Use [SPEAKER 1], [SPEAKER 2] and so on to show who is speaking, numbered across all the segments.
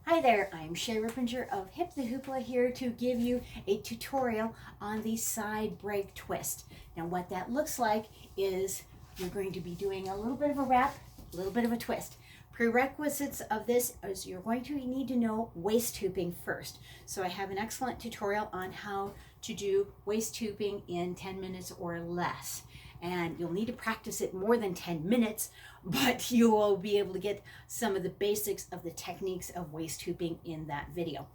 [SPEAKER 1] Hi there, I'm Shay Rippinger of Hip The Hoopla here to give you a tutorial on the side break twist. Now what that looks like is you're going to be doing a little bit of a wrap, a little bit of a twist. Prerequisites of this is you're going to need to know waist hooping first. So I have an excellent tutorial on how to do waist hooping in 10 minutes or less. And you'll need to practice it more than 10 minutes, but you will be able to get some of the basics of the techniques of waist hooping in that video.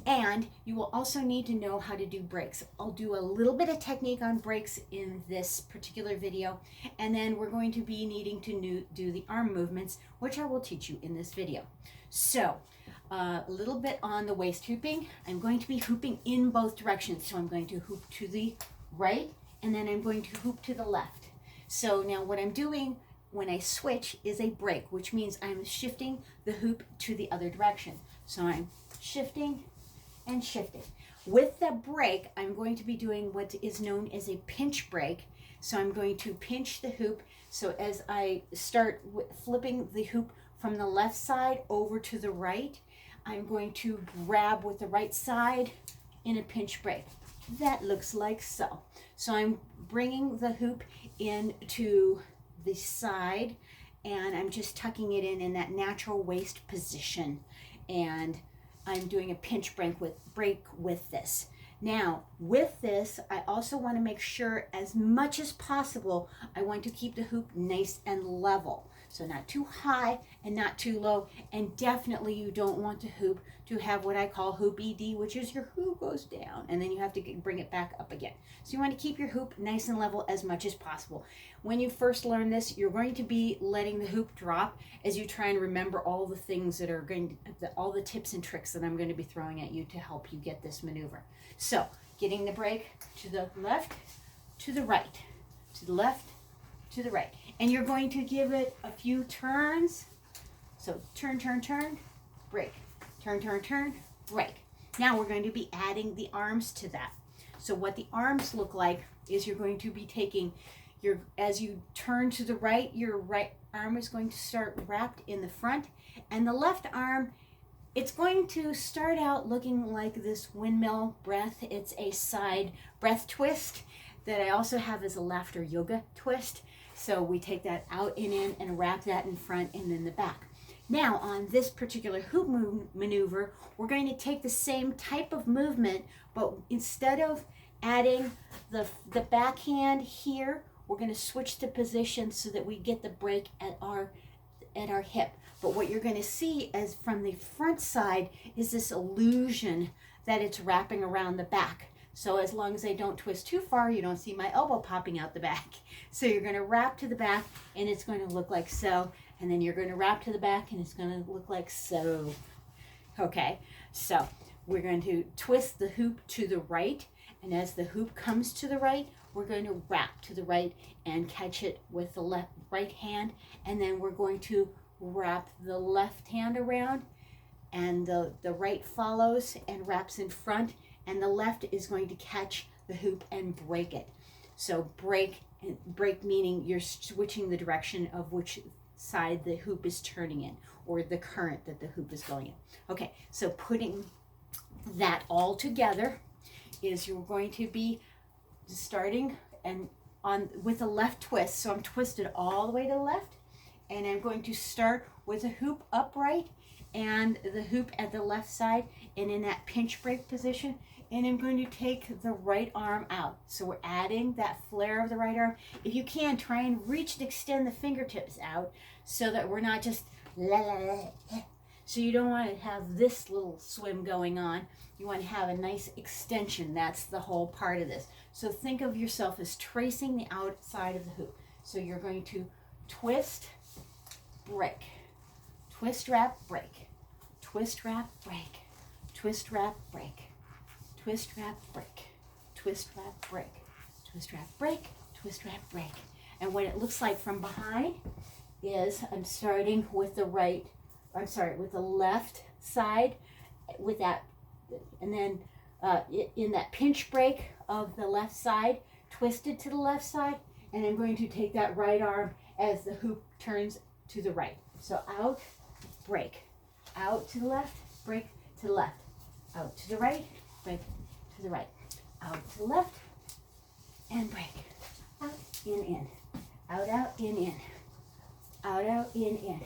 [SPEAKER 1] And you will also need to know how to do breaks. I'll do a little bit of technique on breaks in this particular video, and then we're going to be needing to do the arm movements, which I will teach you in this video. So a little bit on the waist hooping. I'm going to be hooping in both directions. So I'm going to hoop to the right, and then I'm going to hoop to the left. So now what I'm doing when I switch is a break, which means I'm shifting the hoop to the other direction. So I'm shifting and shifting. With the break, I'm going to be doing what is known as a pinch break. So I'm going to pinch the hoop. So as I start flipping the hoop from the left side over to the right, I'm going to grab with the right side in a pinch break. That looks like so. So I'm bringing the hoop into the side and I'm just tucking it in that natural waist position, and I'm doing a pinch break with this. Now with this, I also want to make sure as much as possible I want to keep the hoop nice and level. So not too high and not too low, and definitely you don't want the hoop to have what I call hoop ED, which is your hoop goes down and then you have to bring it back up again. So you want to keep your hoop nice and level as much as possible. When you first learn this, you're going to be letting the hoop drop as you try and remember all the things that are all the tips and tricks that I'm going to be throwing at you to help you get this maneuver. So getting the break to the left, to the right, to the left, to the right. And you're going to give it a few turns. So turn, turn, turn, break. Turn, turn, turn, break. Now we're going to be adding the arms to that. So what the arms look like is you're going to be taking as you turn to the right, your right arm is going to start wrapped in the front, and the left arm, it's going to start out looking like this windmill breath. It's a side breath twist that I also have as a laughter yoga twist. So we take that out and in and wrap that in front and in the back. Now on this particular hoop maneuver, we're going to take the same type of movement, but instead of adding the backhand here, we're going to switch the position so that we get the break at our hip. But what you're going to see as from the front side is this illusion that it's wrapping around the back. So as long as I don't twist too far, you don't see my elbow popping out the back. So you're going to wrap to the back and it's going to look like so. And then you're going to wrap to the back and it's going to look like so. Okay, so we're going to twist the hoop to the right. And as the hoop comes to the right, we're going to wrap to the right and catch it with the right hand. And then we're going to wrap the left hand around, and the right follows and wraps in front, and the left is going to catch the hoop and break it. So break meaning you're switching the direction of which side the hoop is turning in, or the current that the hoop is going in. Okay, so putting that all together is you're going to be starting and with a left twist. So I'm twisted all the way to the left, and I'm going to start with a hoop upright and the hoop at the left side and in that pinch break position, and I'm going to take the right arm out. So we're adding that flare of the right arm. If you can, try and reach and extend the fingertips out so that we're not just la la la. So you don't want to have this little swim going on. You want to have a nice extension. That's the whole part of this. So think of yourself as tracing the outside of the hoop. So you're going to twist, break, twist, wrap, break, twist, wrap, break, twist, wrap, break, twist, wrap, break, twist, wrap, break, twist, wrap, break, twist, wrap, break. And what it looks like from behind is I'm starting with the left side with that, and then in that pinch break of the left side, twisted to the left side, and I'm going to take that right arm as the hoop turns to the right. So out, break, out to the left, break to the left, out to the right, break to the right, out to the left, and break. Out, in, out, in, out, in,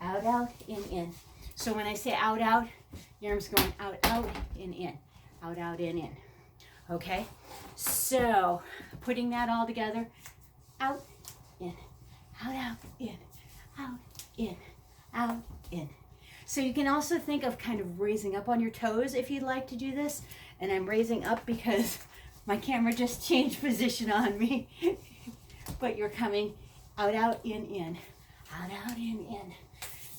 [SPEAKER 1] out, in. So when I say out, your arm's going out, in, out, in. Okay? So putting that all together, out, in, out, in, out, in, out, in. So you can also think of kind of raising up on your toes if you'd like to do this. And I'm raising up because my camera just changed position on me. But you're coming out, in, out, in.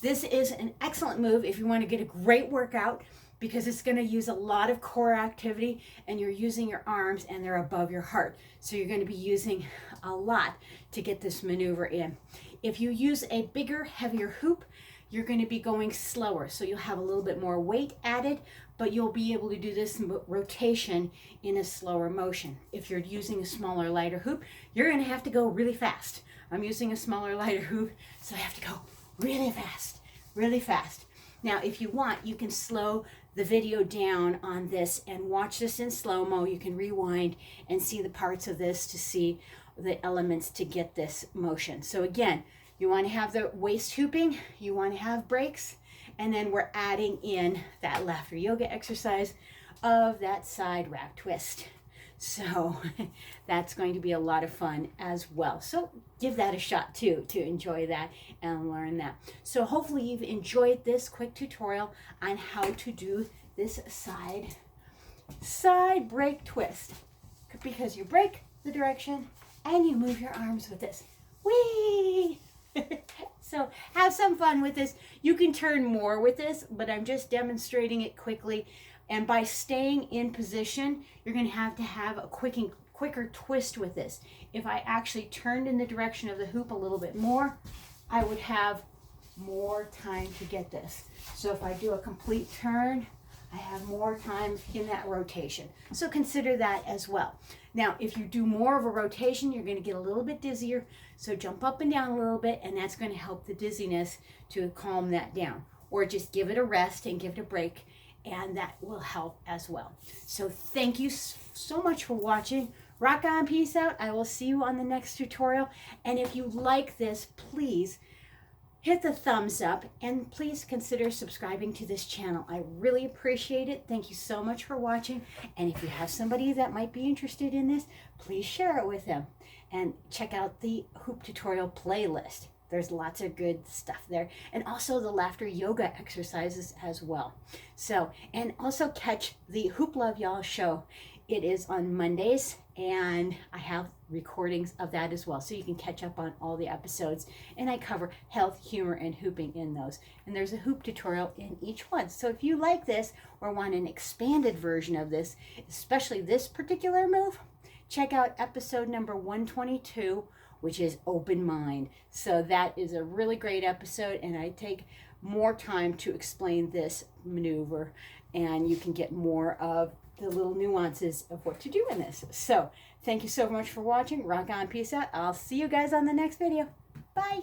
[SPEAKER 1] This is an excellent move if you want to get a great workout because it's going to use a lot of core activity and you're using your arms and they're above your heart. So you're going to be using a lot to get this maneuver in. If you use a bigger, heavier hoop, you're going to be going slower. So you'll have a little bit more weight added, but you'll be able to do this rotation in a slower motion. If you're using a smaller, lighter hoop, you're going to have to go really fast. I'm using a smaller, lighter hoop, so I have to go really fast, really fast. Now, if you want, you can slow the video down on this and watch this in slow-mo. You can rewind and see the parts of this to see the elements to get this motion. So again, you want to have the waist hooping, you want to have breaks, and then we're adding in that laughter yoga exercise of that side wrap twist. So that's going to be a lot of fun as well. So give that a shot too, to enjoy that and learn that. So hopefully you've enjoyed this quick tutorial on how to do this side break twist, because you break the direction and you move your arms with this. Whee! So have some fun with this. You can turn more with this, but I'm just demonstrating it quickly. And by staying in position, you're going to have a quicker twist with this. If I actually turned in the direction of the hoop a little bit more, I would have more time to get this. So if I do a complete turn, I have more time in that rotation. So consider that as well. Now, if you do more of a rotation, you're going to get a little bit dizzier. So jump up and down a little bit, and that's going to help the dizziness to calm that down. Or just give it a rest and give it a break, and that will help as well. So thank you so much for watching. Rock on, peace out. I will see you on the next tutorial. And if you like this, please hit the thumbs up and please consider subscribing to this channel. I really appreciate it. Thank you so much for watching. And if you have somebody that might be interested in this, please share it with them. And check out the hoop tutorial playlist. There's lots of good stuff there. And also the laughter yoga exercises as well. So, and also catch the Hoop Love Y'all show. It is on Mondays, and I have recordings of that as well. So you can catch up on all the episodes. And I cover health, humor, and hooping in those. And there's a hoop tutorial in each one. So if you like this or want an expanded version of this, especially this particular move, check out episode number 122, which is Open Mind. So that is a really great episode, and I take more time to explain this maneuver, and you can get more of the little nuances of what to do in this. So thank you so much for watching. Rock on, peace out. I'll see you guys on the next video. Bye.